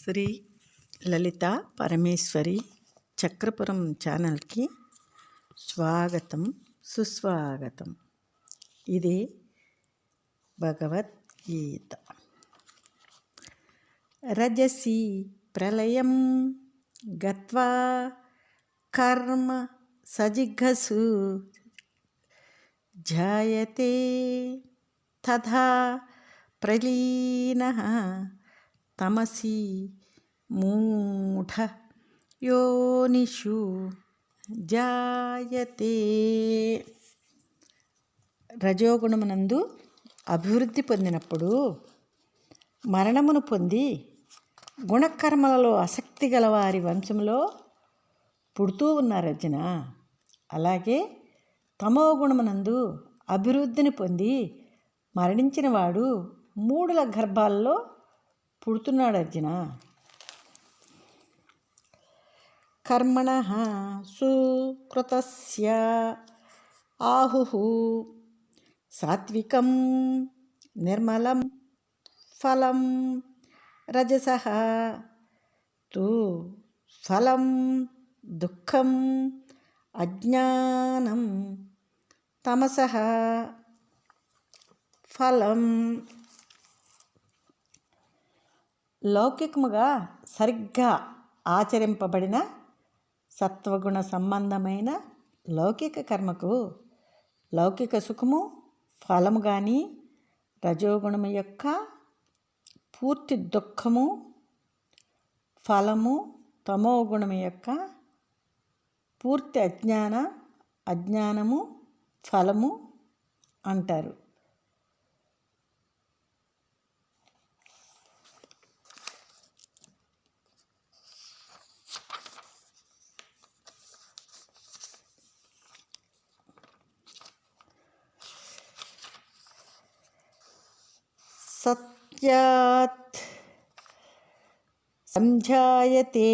శ్రీ లలిత పరమేశ్వరి చక్రపురం ఛానల్కి స్వాగతం సుస్వాగతం. ఇది భగవద్గీత. రజసి ప్రళయం గత్వా కర్మ సజిఘసు జాయతే తథా ప్రలీనః తమసి మూఢ యోనిషు జాయతే. రజోగుణమునందు అభివృద్ధి పొందినప్పుడు మరణమును పొంది గుణకర్మలలో ఆసక్తి గల వారి వంశంలో పుడుతూ ఉన్నారు అర్జున. అలాగే తమో గుణమునందు అభివృద్ధిని పొంది మరణించిన వాడు మూడుల గర్భాల్లో పుడుతున్నాడు అర్జున. కర్మణః సుకృతస్య ఆహుః సాత్వికం నిర్మలం ఫలం, రజసః తు ఫలం దుఃఖం అజ్ఞానం, తమసః ఫలం. లౌకికముగా సరిగ్గా ఆచరింపబడిన సత్వగుణ సంబంధమైన లౌకిక కర్మకు లౌకిక సుఖము ఫలము కానీ, రజోగుణము యొక్క పూర్తి దుఃఖము ఫలము, తమో గుణము యొక్క పూర్తి అజ్ఞానము ఫలము అంటారు. సత్యాత్ సంజాయతే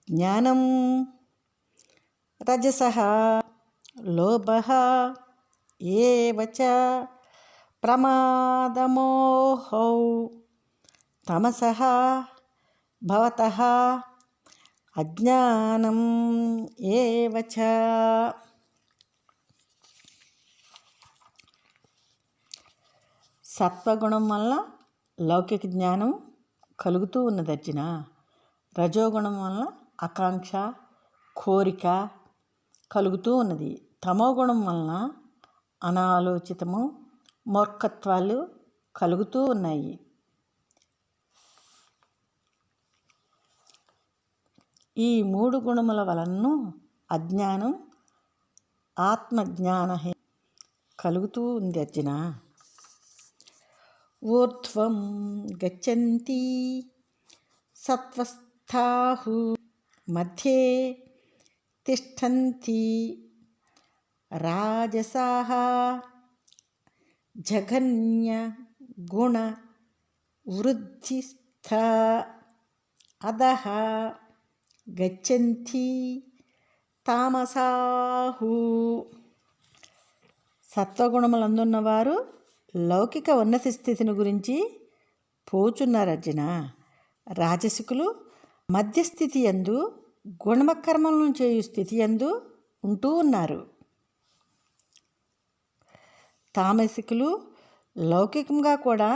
జ్ఞానం, రజసః లోభః ఏవ చ ప్రమాదమోహౌ, తమసః భవతః అజ్ఞానం ఏవ చ. సత్వగుణం వలన లౌకిక జ్ఞానం కలుగుతూ ఉన్నది అర్జున. రజోగుణం వలన ఆకాంక్ష కోరిక కలుగుతూ ఉన్నది. తమో గుణం వలన అనాలోచితము మూర్ఖత్వాలు కలుగుతూ ఉన్నాయి. ఈ మూడు గుణముల వలన అజ్ఞానం ఆత్మజ్ఞాన కలుగుతూ ఉంది అర్జున. ఊర్ధ్వం గచ్చంతి సత్వస్థాః మధ్యే తిష్టంతి రాజసాః జఘన్య గుణ వృద్ధిస్థా అధః గచ్చంతి తామసాః. సత్వగుణములందున్నవారు లౌకిక ఉన్నత స్థితిని గురించి పోచున్నారు అర్జున. రాజసికులు మధ్యస్థితి యందు గుణకర్మలను చేయు స్థితి యందు ఉంటూ ఉన్నారు. తామసికులు లౌకికంగా కూడా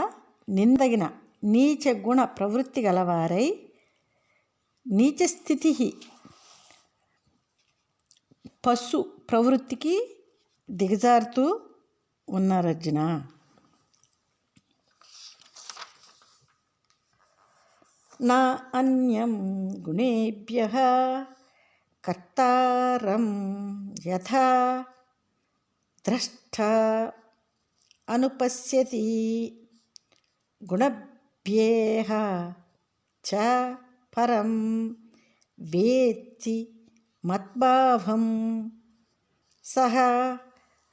నిందగిన నీచ గుణ ప్రవృత్తి గలవారై నీచ స్థితి పశు ప్రవృత్తికి దిగజారుతూ ఉన్నారు అర్జున. నా అన్యం గుణేభ్యః కర్తారం యథా ద్రష్ట అనుపశ్యతి గుణభ్యేః చ పరం వేత్తి మద్భావం సహ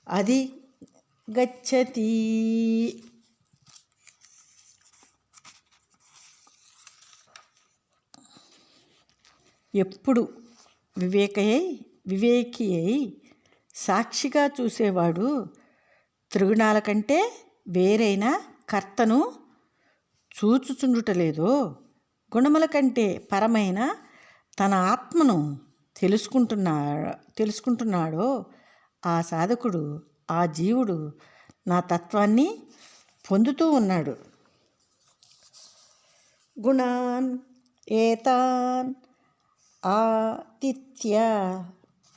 అధిగచ్చతి. ఎప్పుడు వివేకి అయి సాక్షిగా చూసేవాడు త్రిగుణాల కంటే వేరైన కర్తను చూచుచుండుటలేదో గుణముల కంటే పరమైన తన ఆత్మను తెలుసుకుంటున్నాడో ఆ సాధకుడు, ఆ జీవుడు నా తత్వాన్ని పొందుతూ ఉన్నాడు. గుణాన్ ఏతాన్ ఆతిథ్య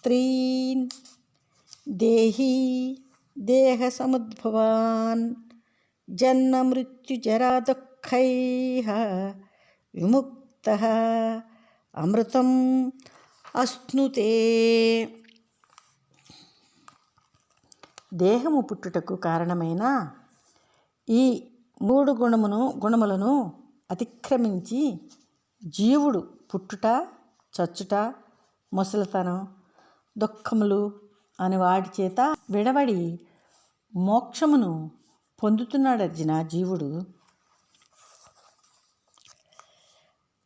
త్రీన్ దేహి దేహ సముద్భవాన్ జన్మ మృత్యుజరా దుఃఖైః విముక్తః అమృతం అశ్నుతే. దేహము పుట్టుటకు కారణమైన ఈ 3 గుణములను అతిక్రమించి జీవుడు పుట్టుట, చచ్చుట, ముసలితనం, దుఃఖములు అని వాటి చేత విడవడి మోక్షమును పొందుతున్నాడు అర్జున జీవుడు.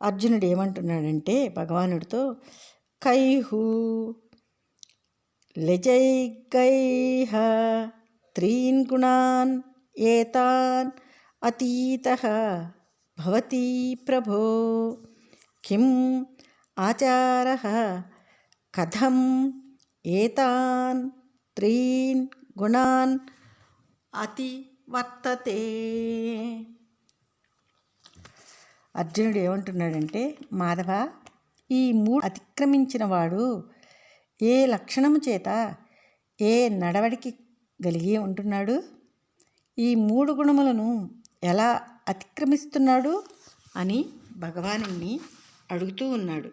అర్జునుడు ఏమంటున్నాడంటే భగవానుడితో, కైహు లజైగైః త్రీన్ గుణాన్ ఏతాన్ అతీతః భవతి ప్రభో కిం ఆచారః కథం ఏతాన్ త్రీన్ గుణాన్ అతివర్తతే. అర్జునుడు ఏమంటున్నాడంటే, మాధవ, ఈ 3 అతిక్రమించిన వాడు ఏ లక్షణము చేత ఏ నడవడికి కలిగి ఉంటున్నాడు? ఈ 3 గుణములను ఎలా అతిక్రమిస్తున్నాడు అని భగవానుణ్ణి అడుగుతూ ఉన్నాడు.